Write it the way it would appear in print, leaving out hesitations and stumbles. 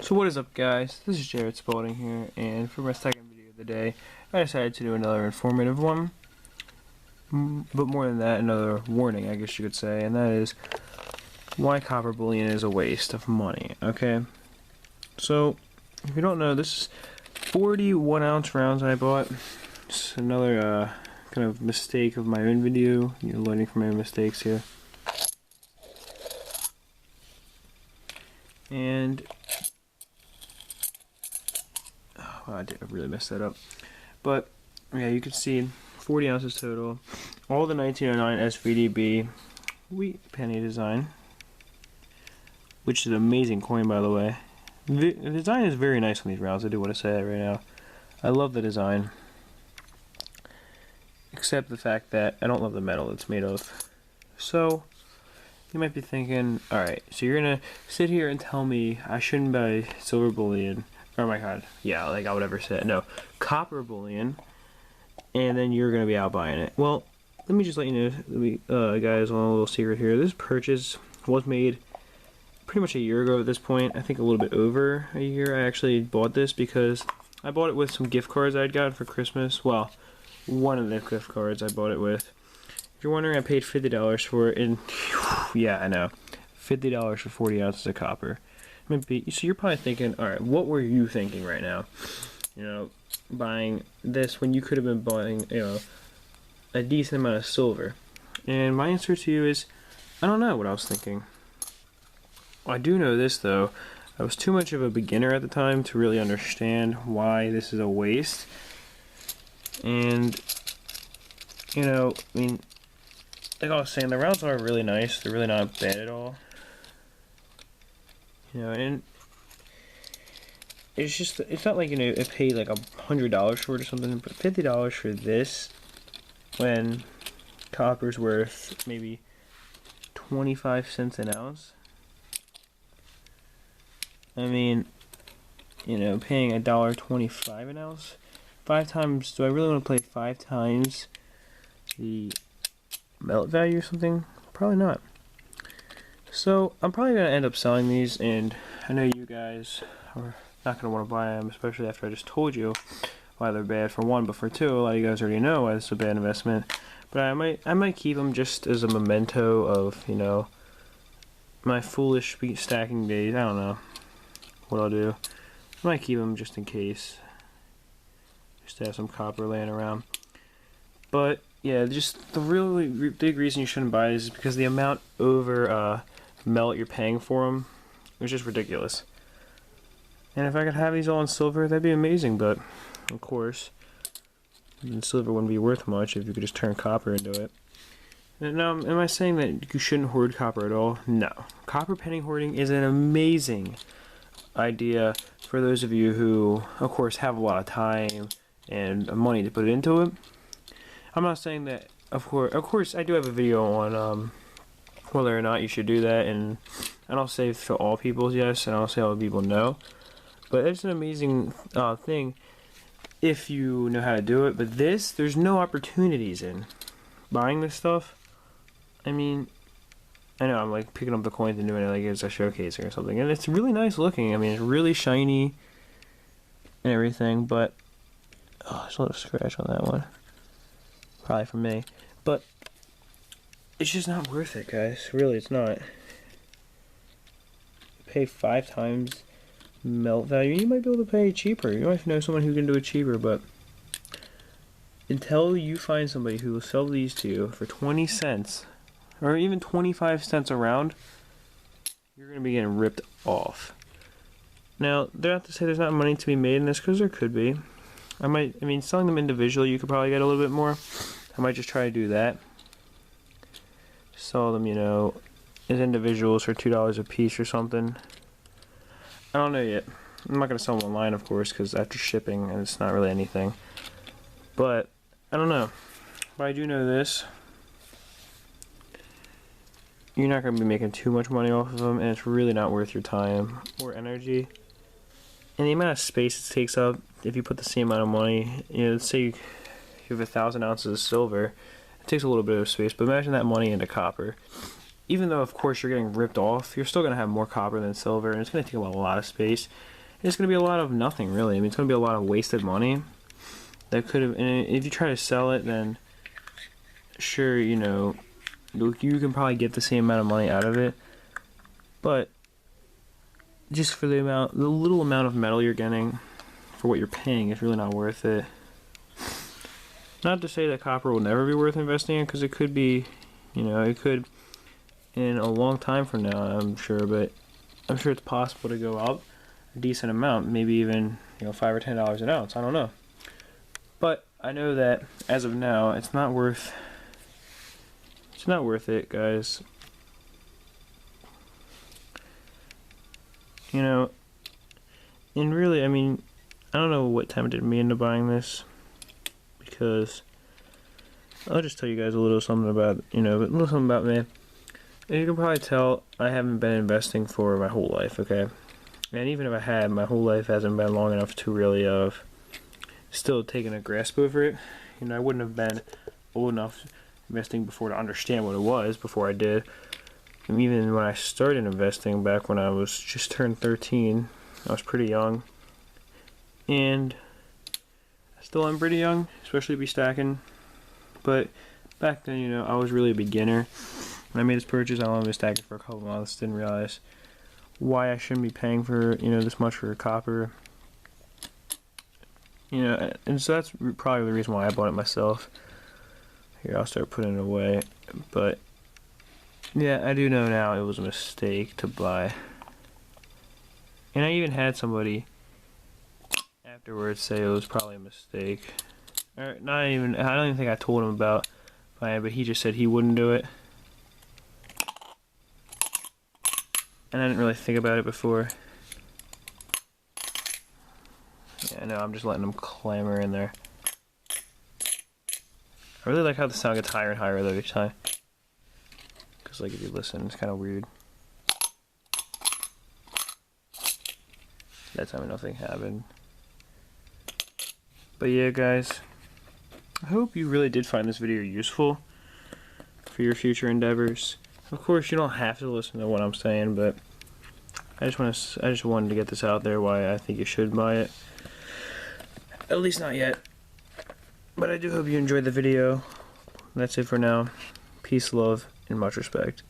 So what is up, guys? This is Jared Spalding here, and for my second video of the day, I decided to do another informative one. But more than that, another warning, I guess you could say, and that is why copper bullion is a waste of money, okay? So, if you don't know, this is 41 ounce rounds I bought. It's another kind of mistake of my own video. You're learning from my own mistakes here. And I really messed that up. But yeah, you can see 40 ounces total. All the 1909 SVDB wheat penny design, which is an amazing coin, by the way. The design is very nice on these rounds. I do want to say that right now. I love the design, except the fact that I don't love the metal it's made of. So you might be thinking, alright, so you're gonna sit here and tell me I shouldn't buy silver bullion. Oh my god, yeah, like I would ever say it. No, copper bullion, and then you're gonna be out buying it. Well, let me just let you know, guys, on a little secret here. This purchase was made pretty much a year ago at this point. I think a little bit over a year. I actually bought this because I bought it with some gift cards I'd gotten for Christmas. Well, one of the gift cards I bought it with. If you're wondering, I paid $50 for it, and yeah, I know, $50 for 40 ounces of copper. So you're probably thinking, alright, what were you thinking right now? You know, buying this when you could have been buying, you know, a decent amount of silver. And my answer to you is, I don't know what I was thinking. I do know this, though. I was too much of a beginner at the time to really understand why this is a waste. And, you know, I mean, like I was saying, the rounds are really nice. They're really not bad at all. You know, and it's just, it's not like, you know, it paid like $100 for it or something, but $50 for this, when copper's worth maybe 25 cents an ounce. I mean, you know, paying $1.25 an ounce, 5 times, do I really want to play 5 times the melt value or something? Probably not. So I'm probably going to end up selling these, and I know you guys are not going to want to buy them, especially after I just told you why they're bad for one, but for two, a lot of you guys already know why this is a bad investment. But I might keep them just as a memento of, you know, my foolish stacking days. I don't know what I'll do. I might keep them just in case, just to have some copper laying around. But yeah, just the really big reason you shouldn't buy these is because the amount over melt you're paying for them is just ridiculous. And if I could have these all in silver, that'd be amazing, but of course, silver wouldn't be worth much if you could just turn copper into it. Now, am I saying that you shouldn't hoard copper at all? No. Copper penny hoarding is an amazing idea for those of you who, of course, have a lot of time and money to put into it. I'm not saying that, of course, I do have a video on whether or not you should do that, and I don't say to all people yes, and I don't say all people no, but it's an amazing thing if you know how to do it. But this, there's no opportunities in buying this stuff. I mean, I know I'm like picking up the coins and doing it like it's a showcasing or something, and it's really nice looking. I mean, it's really shiny and everything, but oh, there's a little scratch on that one. Probably for me, but it's just not worth it, guys. Really, it's not. Pay 5 times melt value. You might be able to pay cheaper. You might know someone who can do it cheaper, but until you find somebody who will sell these to you for 20 cents or even 25 cents a round, you're going to be getting ripped off. Now, they're not to say there's not money to be made in this, because there could be. I mean, selling them individually, you could probably get a little bit more. I might just try to do that. Sell them, you know, as individuals for $2 a piece or something. I don't know yet. I'm not going to sell them online, of course, because after shipping, it's not really anything. But, I don't know. But I do know this. You're not going to be making too much money off of them, and it's really not worth your time or energy. And the amount of space it takes up, if you put the same amount of money, you know, let's say you have 1,000 ounces of silver, it takes a little bit of space, but imagine that money into copper. even though of course you're getting ripped off, you're still going to have more copper than silver, and it's going to take up a lot of space. it's going to be a lot of nothing, really. I mean, it's going to be a lot of wasted money that could have, and if you try to sell it, then sure, you know, you can probably get the same amount of money out of it, but just for the little amount of metal you're getting for what you're paying, it's really not worth it. Not to say that copper will never be worth investing in, because it could be, you know, it could in a long time from now, I'm sure, but I'm sure it's possible to go up a decent amount, maybe even, you know, $5 or $10 an ounce, I don't know. But I know that as of now, it's not worth it, guys. You know, and really, I mean, I don't know what tempted me into buying this, because I'll just tell you guys a little something about, you know, a little something about me. And you can probably tell I haven't been investing for my whole life, okay? And even if I had, my whole life hasn't been long enough to really still taken a grasp over it. You know, I wouldn't have been old enough investing before to understand what it was before I did. And even when I started investing back when I was just turned 13, I was pretty young. And still I'm pretty young, especially to be stacking. But back then, you know, I was really a beginner. When I made this purchase, I only been stacking for a couple months, didn't realize why I shouldn't be paying for, you know, this much for copper. You know, and so that's probably the reason why I bought it myself. Here, I'll start putting it away. But yeah, I do know now it was a mistake to buy. And I even had somebody afterwards say it was probably a mistake. Or not even, I don't even think I told him about buying it, but he just said he wouldn't do it. And I didn't really think about it before. Yeah, I know, I'm just letting them clamor in there. I really like how the sound gets higher and higher though each time. Because like if you listen, it's kind of weird. That time nothing happened. But yeah, guys, I hope you really did find this video useful for your future endeavors. Of course, you don't have to listen to what I'm saying, but I just wanted to get this out there why I think you should buy it. At least not yet. But I do hope you enjoyed the video. That's it for now. Peace, love, and much respect.